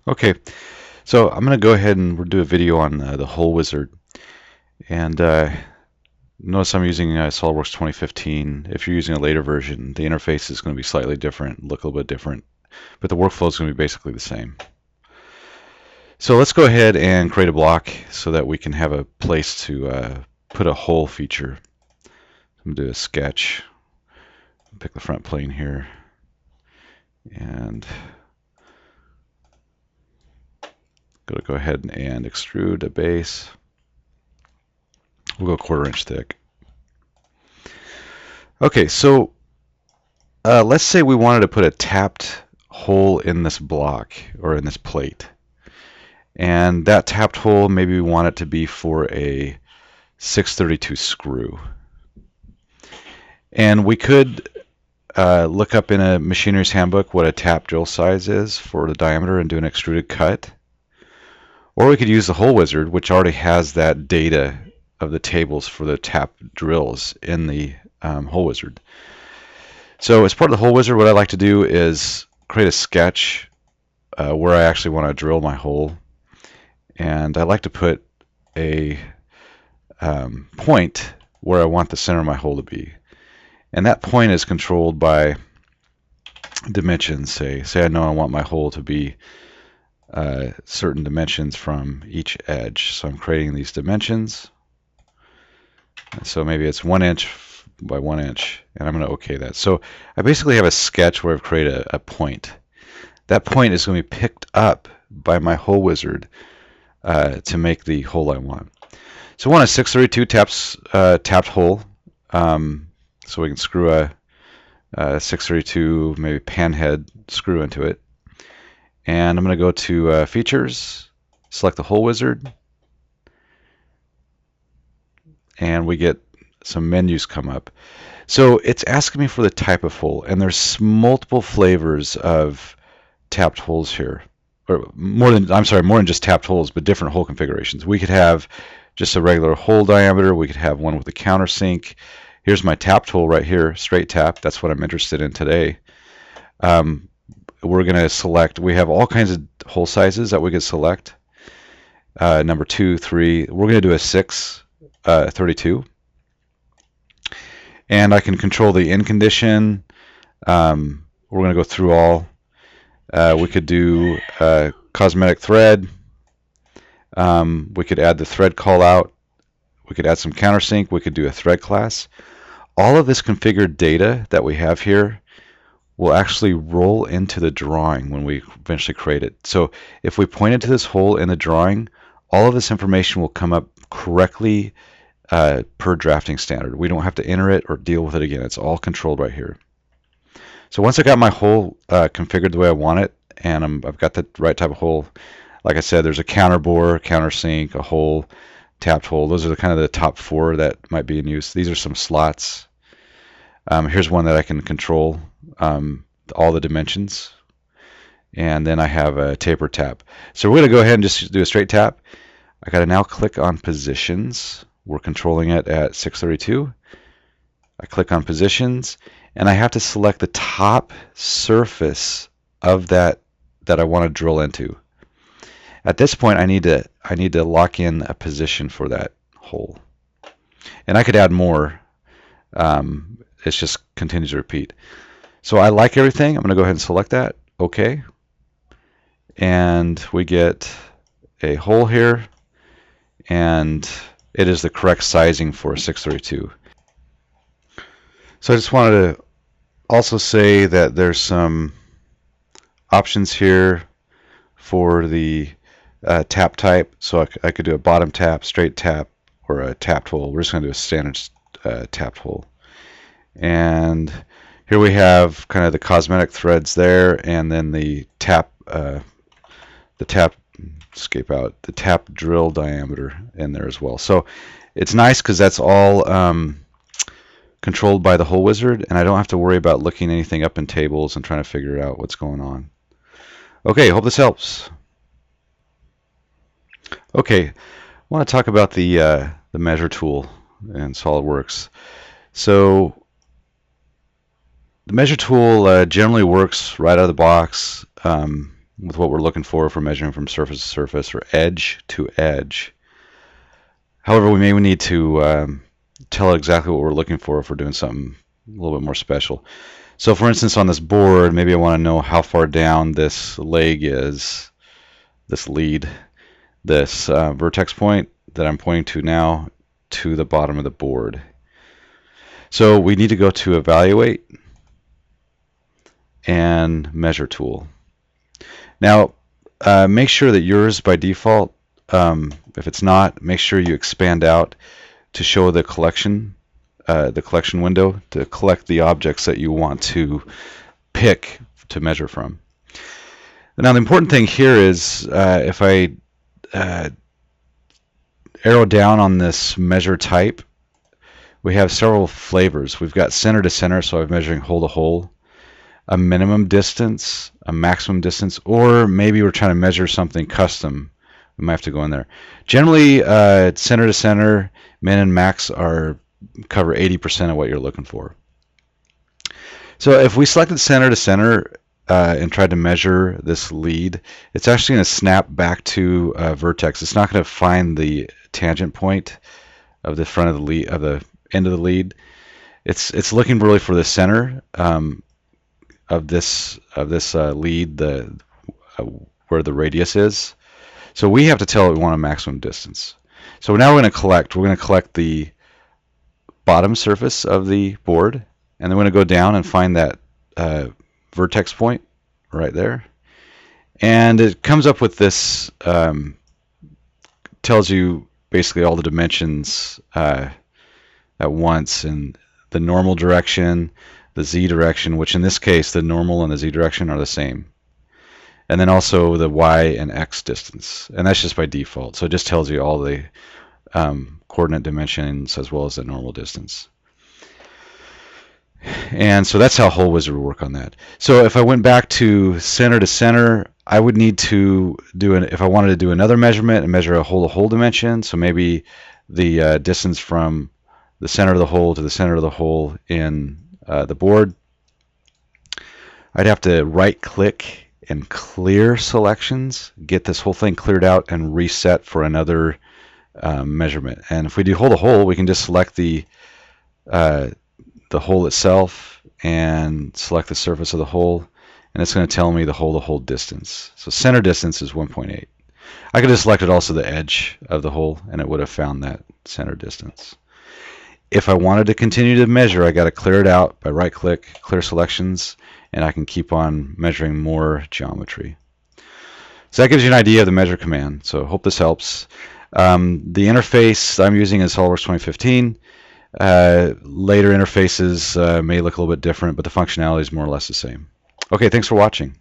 Okay, so I'm going to go ahead and we'll do a video on the Hole Wizard. And notice I'm using SOLIDWORKS 2015. If you're using a later version, the interface is going to be slightly different, look a little bit different, but the workflow is going to be basically the same. So let's go ahead and create a block so that we can have a place to put a hole feature. I'm going to do a sketch, pick the front plane here, and go ahead and extrude a base. We'll go 1/4 inch thick. Okay, so let's say we wanted to put a tapped hole in this block or in this plate. And that tapped hole, maybe we want it to be for a 632 screw. And we could look up in a machiner's handbook what a tap drill size is for the diameter and do an extruded cut. Or we could use the Hole Wizard, which already has that data of the tables for the tap drills in the Hole Wizard. So as part of the Hole Wizard, what I like to do is create a sketch where I actually want to drill my hole. And I like to put a point where I want the center of my hole to be. And that point is controlled by dimensions. Say I know I want my hole to be certain dimensions from each edge. So I'm creating these dimensions. And so maybe it's 1 inch by 1 inch, and I'm going to OK that. So I basically have a sketch where I've created a point. That point is going to be picked up by my Hole Wizard to make the hole I want. So I want a 632 tapped hole. So we can screw a 632 maybe panhead screw into it. And I'm going to go to Features, select the Hole Wizard, and we get some menus come up. So it's asking me for the type of hole, and there's multiple flavors of tapped holes here. Or more than just tapped holes, but different hole configurations. We could have just a regular hole diameter. We could have one with a countersink. Here's my tapped hole right here, straight tap. That's what I'm interested in today. We're going to select, we have all kinds of hole sizes that we could select. Number 2, 3, we're going to do a 632. And I can control the in condition. We're going to go through all. We could do cosmetic thread. We could add the thread call out. We could add some countersink. We could do a thread class. All of this configured data that we have here will actually roll into the drawing when we eventually create it. So if we pointed to this hole in the drawing, all of this information will come up correctly per drafting standard. We don't have to enter it or deal with it again. It's all controlled right here. So once I got my hole configured the way I want it, and I've got the right type of hole, like I said, there's a counter bore, countersink, a hole, tapped hole. Those are kind of the top 4 that might be in use. These are some slots. Here's one that I can control all the dimensions. And then I have a taper tap. So we're going to go ahead and just do a straight tap. I got to now click on positions. We're controlling it at 632. I click on positions, and I have to select the top surface of that I want to drill into. At this point, I need to lock in a position for that hole. And I could add more. It just continues to repeat. So I like everything. I'm going to go ahead and select that. OK. And we get a hole here, and it is the correct sizing for a 632. So I just wanted to also say that there's some options here for the tap type. So I could do a bottom tap, straight tap, or a tapped hole. We're just going to do a standard tapped hole. And here we have kind of the cosmetic threads there, and then the tap drill diameter in there as well. So it's nice because that's all controlled by the Hole Wizard, and I don't have to worry about looking anything up in tables and trying to figure out what's going on. Okay, hope this helps. Okay, I want to talk about the measure tool in SolidWorks. So the measure tool generally works right out of the box. with what we're looking for measuring from surface to surface or edge to edge. However, we may need to tell it exactly what we're looking for if we're doing something a little bit more special. So for instance, on this board, maybe I want to know how far down this leg is, this lead, this vertex point that I'm pointing to now to the bottom of the board. So we need to go to Evaluate and Measure Tool. Now, make sure that yours by default, if it's not, make sure you expand out to show the collection window to collect the objects that you want to pick to measure from. Now, the important thing here is if I arrow down on this measure type, we have several flavors. We've got center to center, so I'm measuring hole to hole, a minimum distance, a maximum distance, or maybe we're trying to measure something custom. We might have to go in there. Generally, center to center, min and max cover 80% of what you're looking for. So if we selected center to center and tried to measure this lead, it's actually going to snap back to vertex. It's not going to find the tangent point of the front of the lead, of the end of the lead. It's looking really for the center of this lead, where the radius is. So we have to tell it we want a maximum distance. So now we're going to collect the bottom surface of the board, and then we're going to go down and find that vertex point right there. And it comes up with this, tells you basically all the dimensions at once, and the normal direction, the z direction, which in this case the normal and the z direction are the same, and then also the y and x distance, and that's just by default. So it just tells you all the coordinate dimensions as well as the normal distance. And so that's how Hole Wizard would work on that. So if I went back to center, I would need to if I wanted to do another measurement and measure a hole-to-hole dimension, so maybe the distance from the center of the hole to the center of the hole in the board, I'd have to right-click and clear selections, get this whole thing cleared out and reset for another measurement. And if we do hole-to-hole, we can just select the hole itself and select the surface of the hole, and it's going to tell me the hole-to-hole distance. So center distance is 1.8. I could have selected also the edge of the hole, and it would have found that center distance. If I wanted to continue to measure, I got to clear it out by right-click, clear selections, and I can keep on measuring more geometry. So that gives you an idea of the measure command. So I hope this helps. The interface I'm using is SOLIDWORKS 2015. Later interfaces may look a little bit different, but the functionality is more or less the same. Okay, thanks for watching.